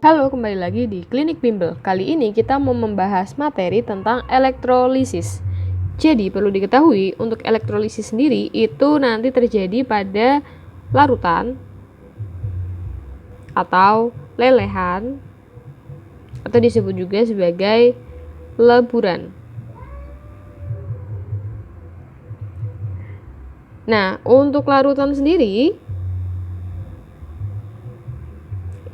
Halo, kembali lagi di Klinik Bimbel. Kali ini kita mau membahas materi tentang elektrolisis. Jadi, perlu diketahui, untuk elektrolisis sendiri itu nanti terjadi pada larutan atau lelehan atau disebut juga sebagai leburan. Nah, untuk larutan sendiri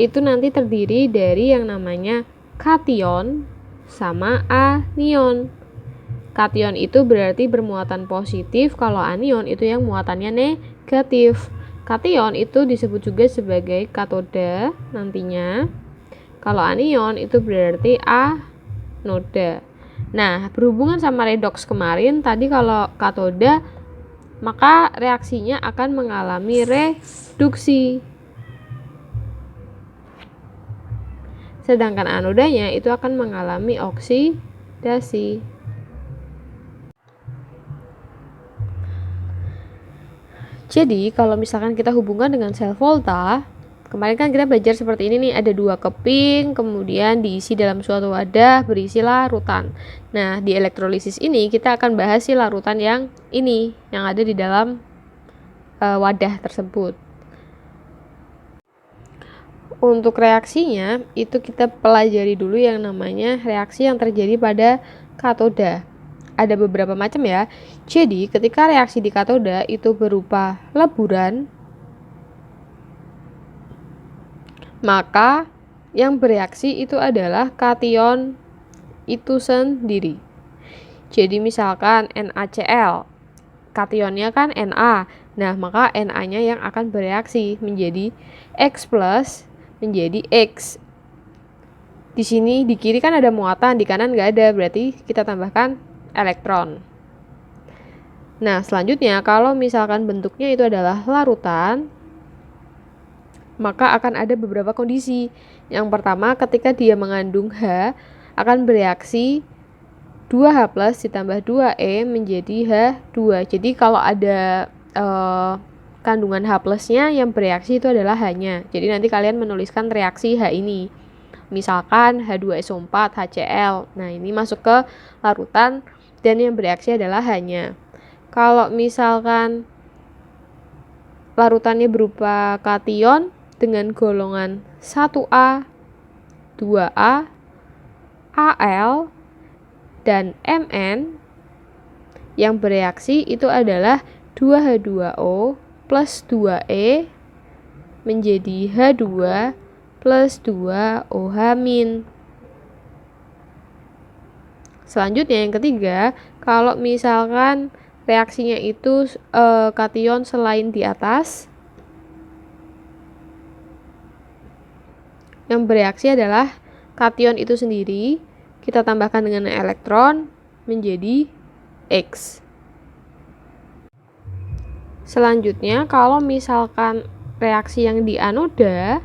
itu nanti terdiri dari yang namanya kation sama anion. Kation itu berarti bermuatan positif, kalau anion itu yang muatannya negatif. Kation itu disebut juga sebagai katoda nantinya. Kalau anion itu berarti anoda. Nah, berhubungan sama redoks kemarin, tadi kalau katoda maka reaksinya akan mengalami reduksi. Sedangkan anodanya itu akan mengalami oksidasi. Jadi kalau misalkan kita hubungkan dengan sel volta, kemarin kan kita belajar seperti ini nih, ada dua keping, kemudian diisi dalam suatu wadah berisi larutan. Nah, di elektrolisis ini kita akan bahas si larutan yang ini, yang ada di dalam wadah tersebut. Untuk reaksinya, itu kita pelajari dulu yang namanya reaksi yang terjadi pada katoda. Ada beberapa macam ya. Jadi, ketika reaksi di katoda itu berupa leburan, maka yang bereaksi itu adalah kation itu sendiri. Jadi, misalkan NaCl, kationnya kan Na. Nah, maka Na-nya yang akan bereaksi menjadi X plus menjadi X. Di sini di kiri kan ada muatan, di kanan nggak ada, berarti kita tambahkan elektron. Nah, selanjutnya kalau misalkan bentuknya itu adalah larutan, maka akan ada beberapa kondisi. Yang pertama, ketika dia mengandung H, akan bereaksi 2H plus ditambah 2E menjadi H2. Jadi kalau ada kandungan H plusnya, yang bereaksi itu adalah H-nya. Jadi nanti kalian menuliskan reaksi H ini. Misalkan H2SO4, HCl. Nah, ini masuk ke larutan dan yang bereaksi adalah H-nya. Kalau misalkan larutannya berupa kation dengan golongan 1A, 2A, Al, dan Mn, yang bereaksi itu adalah 2H2O plus 2E menjadi H2 plus 2OH-. Selanjutnya yang ketiga, kalau misalkan reaksinya itu kation selain di atas, yang bereaksi adalah kation itu sendiri, kita tambahkan dengan elektron menjadi X. Selanjutnya, kalau misalkan reaksi yang di anoda,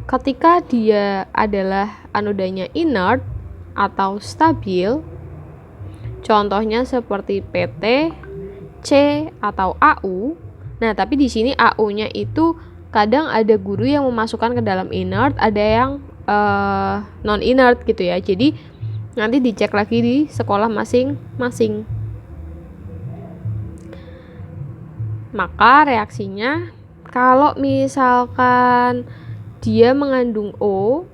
ketika dia adalah anodanya inert atau stabil, contohnya seperti PT, C, atau AU. Nah, tapi di sini AU-nya itu kadang ada guru yang memasukkan ke dalam inert, ada yang non-inert gitu ya. Jadi nanti dicek lagi di sekolah masing-masing. Maka reaksinya, kalau misalkan dia mengandung O,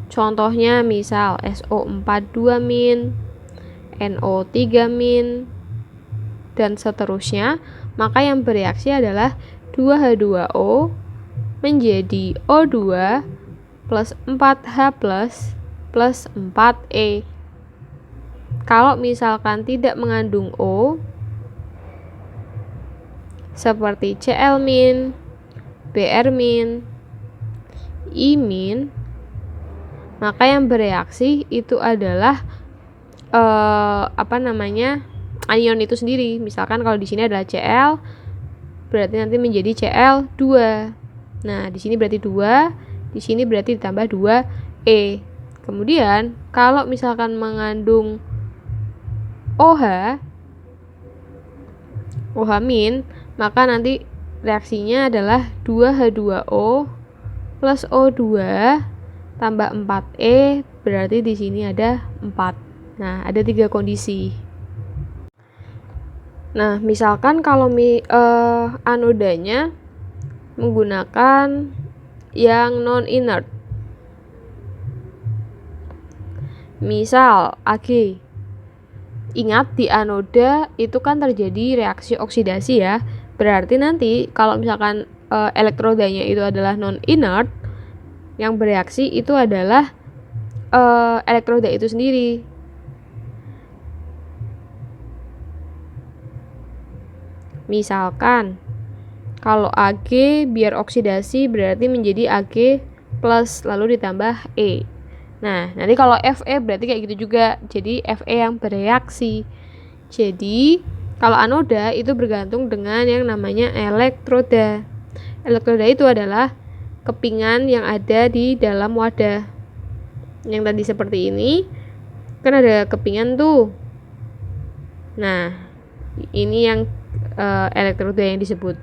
contohnya misal SO42-, NO3-, dan seterusnya, maka yang bereaksi adalah 2H2O menjadi O2 plus 4H plus 4E. Kalau misalkan tidak mengandung O, seperti Cl-, Br-, I-, maka yang bereaksi itu adalah anion itu sendiri. Misalkan kalau di sini adalah Cl, berarti nanti menjadi Cl2. Nah, di sini berarti 2, di sini berarti ditambah 2E. Kemudian kalau misalkan mengandung OH-, maka nanti reaksinya adalah 2H2O plus O2 tambah 4E, berarti di sini ada 4. Nah, ada 3 kondisi. Nah, misalkan kalau anodanya menggunakan yang non-inert. Misal Ag. Ingat di anoda itu kan terjadi reaksi oksidasi ya. Berarti nanti kalau misalkan elektrodanya itu adalah non-inert, yang bereaksi itu adalah elektroda itu sendiri. Misalkan kalau Ag biar oksidasi berarti menjadi Ag plus lalu ditambah E. Nah, nanti kalau Fe berarti kayak gitu juga. Jadi Fe yang bereaksi. Jadi kalau anoda itu bergantung dengan yang namanya elektroda. Elektroda itu adalah kepingan yang ada di dalam wadah. Yang tadi seperti ini kan ada kepingan tuh. Nah, ini yang elektroda yang disebut.